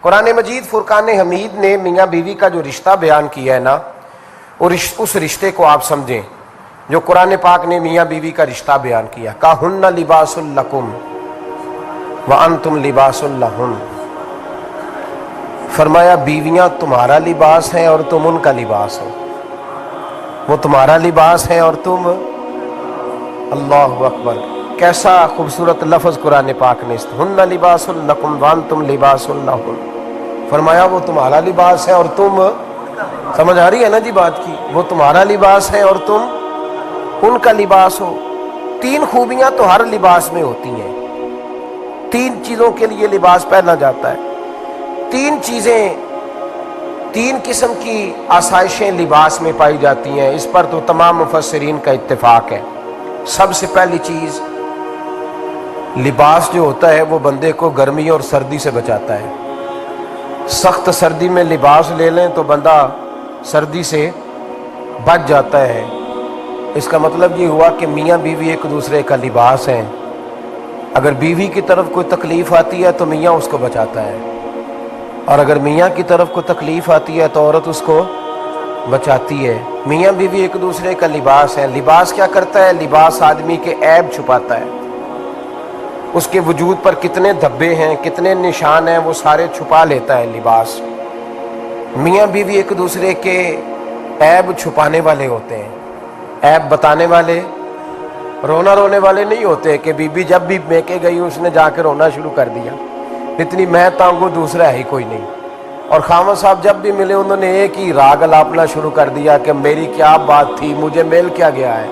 قرآن مجید فرقان حمید نے میاں بیوی کا جو رشتہ بیان کیا ہے نا، اور اس رشتے کو آپ سمجھیں جو قرآن پاک نے میاں بیوی کا رشتہ بیان کیا، کہن لباس لکم وانتم لباس لہن، فرمایا بیویاں تمہارا لباس ہیں اور تم ان کا لباس ہو، وہ تمہارا لباس ہے اور تم، اللہ اکبر، کیسا خوبصورت لفظ قرآن پاک نے، ہن لباس لکم وانتم لباس لہن، فرمایا وہ تمہارا لباس ہے اور تم، سمجھ آ رہی ہے نا جی بات کی، وہ تمہارا لباس ہے اور تم ان کا لباس ہو۔ تین خوبیاں تو ہر لباس میں ہوتی ہیں، تین چیزوں کے لیے لباس پہنا جاتا ہے، تین چیزیں، تین قسم کی آسائشیں لباس میں پائی جاتی ہیں، اس پر تو تمام مفسرین کا اتفاق ہے۔ سب سے پہلی چیز، لباس جو ہوتا ہے وہ بندے کو گرمی اور سردی سے بچاتا ہے۔ سخت سردی میں لباس لے لیں تو بندہ سردی سے بچ جاتا ہے۔ اس کا مطلب یہ ہوا کہ میاں بیوی ایک دوسرے کا لباس ہیں، اگر بیوی کی طرف کوئی تکلیف آتی ہے تو میاں اس کو بچاتا ہے، اور اگر میاں کی طرف کوئی تکلیف آتی ہے تو عورت اس کو بچاتی ہے۔ میاں بیوی ایک دوسرے کا لباس ہے۔ لباس کیا کرتا ہے؟ لباس آدمی کے عیب چھپاتا ہے، اس کے وجود پر کتنے دھبے ہیں، کتنے نشان ہیں، وہ سارے چھپا لیتا ہے لباس۔ میاں بیوی ایک دوسرے کے عیب چھپانے والے ہوتے ہیں، عیب بتانے والے، رونا رونے والے نہیں ہوتے کہ بی بی جب بھی میکے گئی اس نے جا کے رونا شروع کر دیا، اتنی میں تانگو دوسرا ہے ہی کوئی نہیں۔ اور خامد صاحب جب بھی ملے انہوں نے ایک ہی راگ الاپنا شروع کر دیا کہ میری کیا بات تھی، مجھے مل کیا گیا ہے،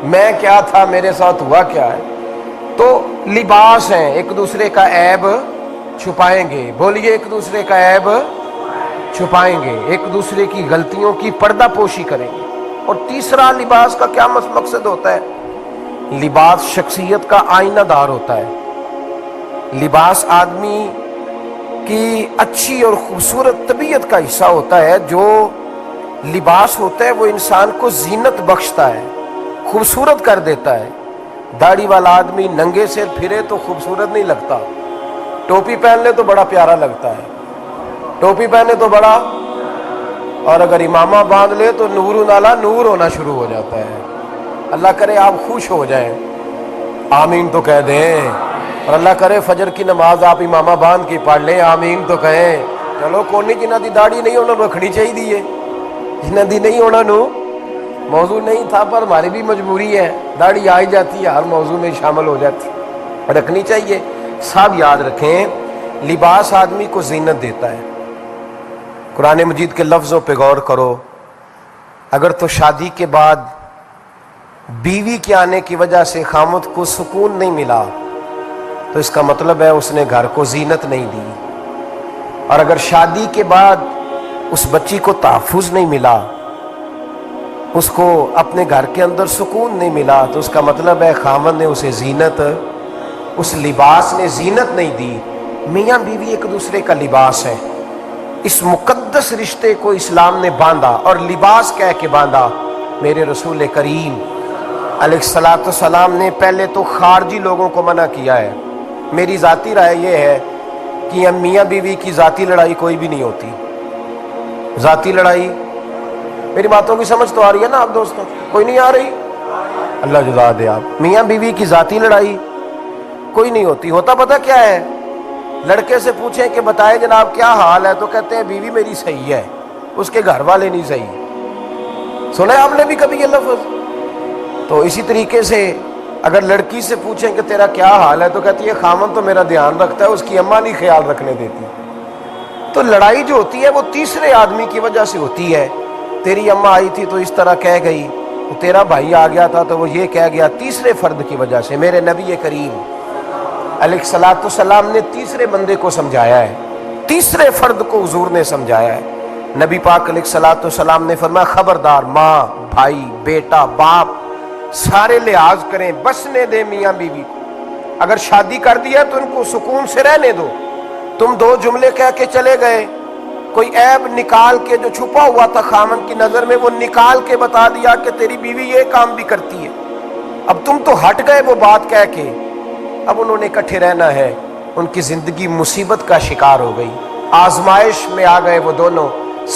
میں کیا تھا، میرے ساتھ ہوا کیا ہے۔ تو لباس ہیں، ایک دوسرے کا عیب چھپائیں گے، بولیے ایک دوسرے کا عیب چھپائیں گے، ایک دوسرے کی غلطیوں کی پردہ پوشی کریں گے۔ اور تیسرا لباس کا کیا مقصد ہوتا ہے؟ لباس شخصیت کا آئینہ دار ہوتا ہے۔ لباس آدمی کی اچھی اور خوبصورت طبیعت کا حصہ ہوتا ہے۔ جو لباس ہوتا ہے وہ انسان کو زینت بخشتا ہے، خوبصورت کر دیتا ہے۔ داڑھی والا آدمی ننگے سے پھرے تو خوبصورت نہیں لگتا، ٹوپی پہن لے تو بڑا پیارا لگتا ہے، ٹوپی پہنے تو بڑا، اور اگر امامہ باندھ لے تو نور نالا نور ہونا شروع ہو جاتا ہے۔ اللہ کرے آپ خوش ہو جائیں، آمین تو کہہ دیں، اور اللہ کرے فجر کی نماز آپ امامہ باندھ کی پڑھ لیں، آمین تو کہیں۔ چلو کونی جنہ دی داڑھی نہیں ہونا رکھنی چاہیے دیئے، جنہ دی نہیں ہونا نو موضوع نہیں تھا، پر ہماری بھی مجبوری ہے، داڑھی آئی جاتی ہے ہر موضوع میں شامل ہو جاتی، رکھنی چاہیے۔ سب یاد رکھیں لباس آدمی کو زینت دیتا ہے۔ قرآن مجید کے لفظوں پہ غور کرو، اگر تو شادی کے بعد بیوی کے آنے کی وجہ سے خامد کو سکون نہیں ملا تو اس کا مطلب ہے اس نے گھر کو زینت نہیں دی، اور اگر شادی کے بعد اس بچی کو تحفظ نہیں ملا، اس کو اپنے گھر کے اندر سکون نہیں ملا، تو اس کا مطلب ہے خامد نے اسے زینت، اس لباس نے زینت نہیں دی۔ میاں بیوی ایک دوسرے کا لباس ہے، اس مقدس رشتے کو اسلام نے باندھا، اور لباس کہہ کے باندھا۔ میرے رسول کریم علیہ السلام نے پہلے تو خارجی لوگوں کو منع کیا ہے۔ میری ذاتی رائے یہ ہے کہ میاں بیوی کی ذاتی لڑائی کوئی بھی نہیں ہوتی، ذاتی لڑائی، میری باتوں کی سمجھ تو آ رہی ہے نا آپ دوستوں؟ کوئی نہیں آ رہی؟ اللہ جزا دے آپ۔ میاں بیوی کی ذاتی لڑائی کوئی نہیں ہوتی، ہوتا پتہ کیا ہے؟ لڑکے سے پوچھیں کہ بتائے جناب کیا حال ہے، تو کہتے ہیں بیوی میری صحیح ہے، اس کے گھر والے نہیں صحیح۔ سنا ہے آپ نے بھی کبھی یہ لفظ؟ تو اسی طریقے سے اگر لڑکی سے پوچھیں کہ تیرا کیا حال ہے، تو کہتی ہے خامن تو میرا دھیان رکھتا ہے، اس کی اماں نہیں خیال رکھنے دیتی۔ تو لڑائی جو ہوتی ہے وہ تیسرے آدمی کی وجہ سے ہوتی ہے۔ تیری اماں آئی تھی تو اس طرح کہہ گئی، تیرا بھائی آ گیا تھا تو وہ یہ کہہ گیا، تیسرے فرد کی وجہ سے۔ میرے نبی کریم علیہ السلام نے تیسرے بندے کو سمجھایا ہے، تیسرے فرد کو حضور نے سمجھایا ہے۔ نبی پاک علیہ السلام نے فرمایا خبردار، ماں، بھائی، بیٹا، باپ، سارے لحاظ کریں، بسنے دیں میاں بیوی کو۔ اگر شادی کر دیا تو ان کو سکون سے رہنے دو۔ تم دو جملے کہہ کے چلے گئے، کوئی عیب نکال کے جو چھپا ہوا تھا خامن کی نظر میں وہ نکال کے بتا دیا کہ تیری بیوی یہ کام بھی کرتی ہے، اب تم تو ہٹ گئے وہ بات کہہ کے، اب انہوں نے اکٹھے رہنا ہے، ان کی زندگی مصیبت کا شکار ہو گئی۔ آزمائش میں آ گئے وہ دونوں،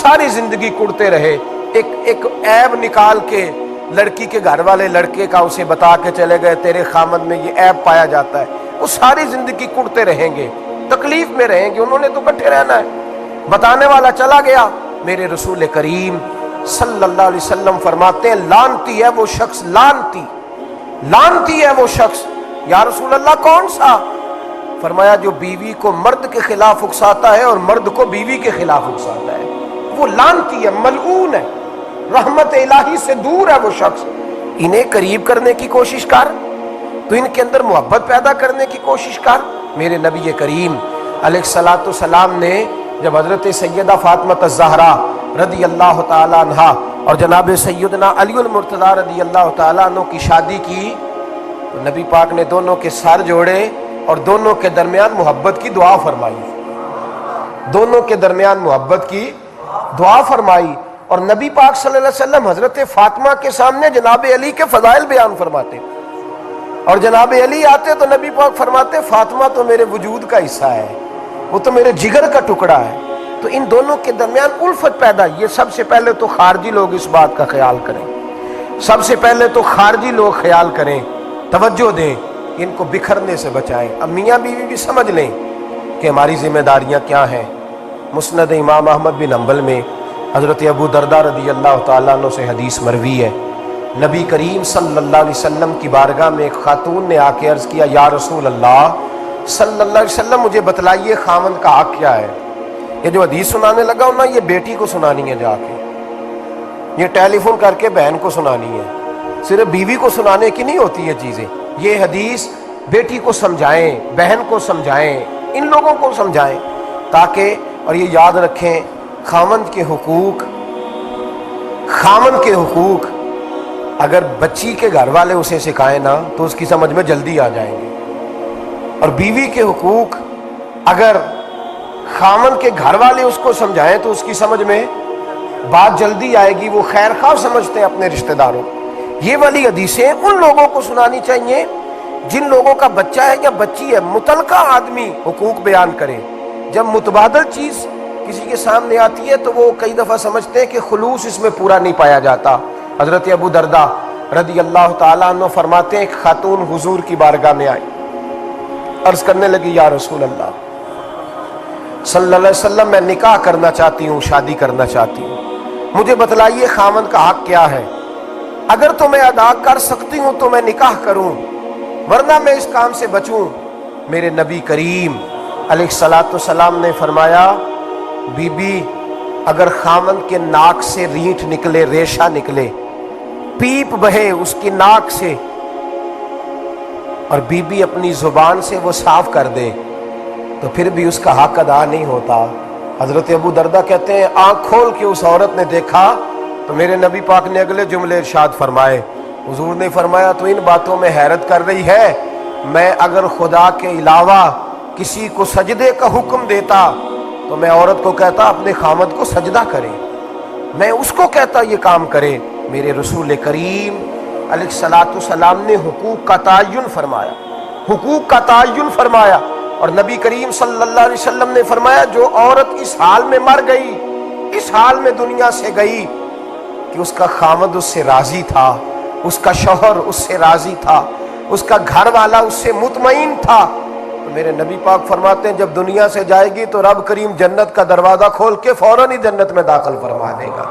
ساری زندگی کڑتے رہے، ایک عیب نکال کے لڑکی کے گھر والے لڑکے کا اسے بتا کے چلے گئے تیرے خامد میں یہ عیب پایا جاتا ہے، وہ ساری زندگی کڑتے رہیں گے، تکلیف میں رہیں گے، انہوں نے تو کٹھے رہنا ہے۔ بتانے والا چلا گیا، میرے رسول کریم صلی اللہ علیہ وسلم فرماتے ہیں لعنتی ہے وہ شخص، لعنتی ہے وہ شخص۔ یا رسول اللہ کون سا؟ فرمایا جو بیوی کو مرد کے خلاف اکساتا ہے اور مرد کو بیوی کے خلاف اکساتا ہے، وہ لعنتی ہے، ملعون ہے، رحمت الہی سے دور ہے وہ شخص۔ انہیں قریب کرنے کی کوشش کر، تو ان کے اندر محبت پیدا کرنے کی کوشش کر۔ میرے نبی کریم علیہ الصلوۃ والسلام نے جب حضرت سیدہ فاطمہ الزہرا رضی اللہ تعالی عنہا اور جناب سیدنا علی المرتضیٰ رضی اللہ تعالی عنہ کی شادی کی تو نبی پاک نے دونوں کے سر جوڑے اور دونوں کے درمیان محبت کی دعا فرمائی، دونوں کے درمیان محبت کی دعا فرمائی۔ اور نبی پاک صلی اللہ علیہ وسلم حضرت فاطمہ کے سامنے جناب علی کے فضائل بیان فرماتے، اور جناب علی آتے تو نبی پاک فرماتے فاطمہ تو میرے وجود کا حصہ ہے، وہ تو میرے جگر کا ٹکڑا ہے۔ تو ان دونوں کے درمیان الفت پیدا، یہ سب سے پہلے تو خارجی لوگ اس بات کا خیال کریں، سب سے پہلے تو خارجی لوگ خیال کریں، توجہ دیں، ان کو بکھرنے سے بچائیں۔ اب میاں بیوی بھی سمجھ لیں کہ ہماری ذمہ داریاں کیا ہیں۔ مسند امام احمد بن حنبل میں حضرت ابو درداء رضی اللہ تعالیٰ عنہ سے حدیث مروی ہے، نبی کریم صلی اللہ علیہ وسلم کی بارگاہ میں ایک خاتون نے آ کے عرض کیا یا رسول اللہ صلی اللہ علیہ وسلم مجھے بتلائیے خاوند کا حق کیا ہے۔ یہ جو حدیث سنانے لگا ہوں نا، یہ بیٹی کو سنانی ہے، جا کے یہ ٹیلی فون کر کے بہن کو سنانی ہے، صرف بیوی کو سنانے کی نہیں ہوتی یہ چیزیں۔ یہ حدیث بیٹی کو سمجھائیں، بہن کو سمجھائیں، ان لوگوں کو سمجھائیں تاکہ، اور یہ یاد رکھیں خاوند کے حقوق اگر بچی کے گھر والے اسے سکھائیں نا تو اس کی سمجھ میں جلدی آ جائیں گے، اور بیوی کے حقوق اگر خاوند کے گھر والے اس کو سمجھائیں تو اس کی سمجھ میں بات جلدی آئے گی، وہ خیر خواہ سمجھتے ہیں اپنے رشتہ داروں۔ یہ والی حدیثیں ان لوگوں کو سنانی چاہیے جن لوگوں کا بچہ ہے یا بچی ہے، متعلقہ آدمی حقوق بیان کرے۔ جب متبادل چیز کسی کے سامنے آتی ہے تو وہ کئی دفعہ سمجھتے ہیں کہ خلوص اس میں پورا نہیں پایا جاتا۔ حضرت ابو درداء رضی اللہ تعالیٰ عنہ فرماتے ہیں ایک خاتون حضور کی بارگاہ میں آئی، عرض کرنے لگی یا رسول اللہ صلی اللہ علیہ وسلم میں نکاح کرنا چاہتی ہوں، شادی کرنا چاہتی ہوں، مجھے بتلائیے خاوند کا حق کیا ہے، اگر تو میں ادا کر سکتی ہوں تو میں نکاح کروں، ورنہ میں اس کام سے بچوں۔ میرے نبی کریم علیہ الصلوۃ والسلام نے فرمایا بی بی اگر خاوند کے ناک سے رینٹ نکلے، ریشہ نکلے، پیپ بہے اس کی ناک سے، اور بی بی اپنی زبان سے وہ صاف کر دے تو پھر بھی اس کا حق ادا نہیں ہوتا۔ حضرت ابو درداء کہتے ہیں آنکھ کھول کے اس عورت نے دیکھا تو میرے نبی پاک نے اگلے جملے ارشاد فرمائے، حضور نے فرمایا تو ان باتوں میں حیرت کر رہی ہے، میں اگر خدا کے علاوہ کسی کو سجدے کا حکم دیتا تو میں عورت کو کہتا اپنے خاوند کو سجدہ کرے، میں اس کو کہتا یہ کام کرے۔ میرے رسول کریم علیہ الصلوۃ والسلام نے حقوق کا تعین فرمایا، حقوق کا تعین فرمایا، اور نبی کریم صلی اللہ علیہ وسلم نے فرمایا جو عورت اس حال میں مر گئی، اس حال میں دنیا سے گئی کہ اس کا خاوند اس سے راضی تھا، اس کا شوہر اس سے راضی تھا، اس کا گھر والا اس سے مطمئن تھا، تو میرے نبی پاک فرماتے ہیں جب دنیا سے جائے گی تو رب کریم جنت کا دروازہ کھول کے فوراً ہی جنت میں داخل فرما دے گا،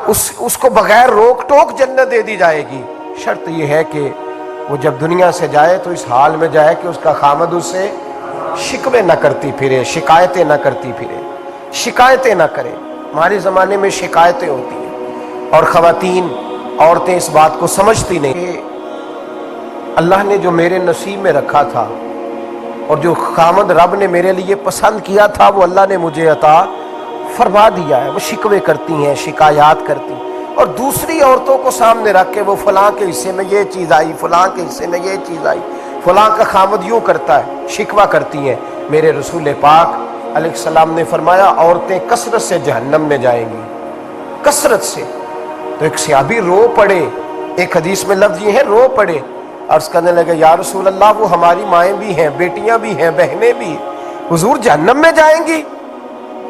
اس کو بغیر روک ٹوک جنت دے دی جائے گی۔ شرط یہ ہے کہ وہ جب دنیا سے جائے تو اس حال میں جائے کہ اس کا خاوند اس سے شکوے نہ کرتی پھرے، شکایتیں نہ کرتی پھرے، شکایتیں نہ کرے۔ ہمارے زمانے میں شکایتیں ہوتی ہیں اور خواتین، عورتیں اس بات کو سمجھتی نہیں کہ اللہ نے جو میرے نصیب میں رکھا تھا اور جو خاوند رب نے میرے لیے پسند کیا تھا وہ اللہ نے مجھے عطا فرما دیا ہے۔ وہ شکوے کرتی ہیں، شکایات کرتی ہیں، اور دوسری عورتوں کو سامنے رکھ کے وہ فلاں کے حصے میں یہ چیز آئی، فلاں کے حصے میں یہ چیز آئی، فلاں کا خاوند یوں کرتا ہے، شکوہ کرتی ہیں۔ میرے رسول پاک علیہ السلام نے فرمایا عورتیں کثرت سے جہنم میں جائیں گی، کثرت سے۔ تو ایک صحابی رو پڑے، ایک حدیث میں لفظ یہ ہے رو پڑے، عرض کرنے لگے یا رسول اللہ وہ ہماری مائیں بھی ہیں، بیٹیاں بھی ہیں، بہنیں بھی، حضور جہنم میں جائیں گی؟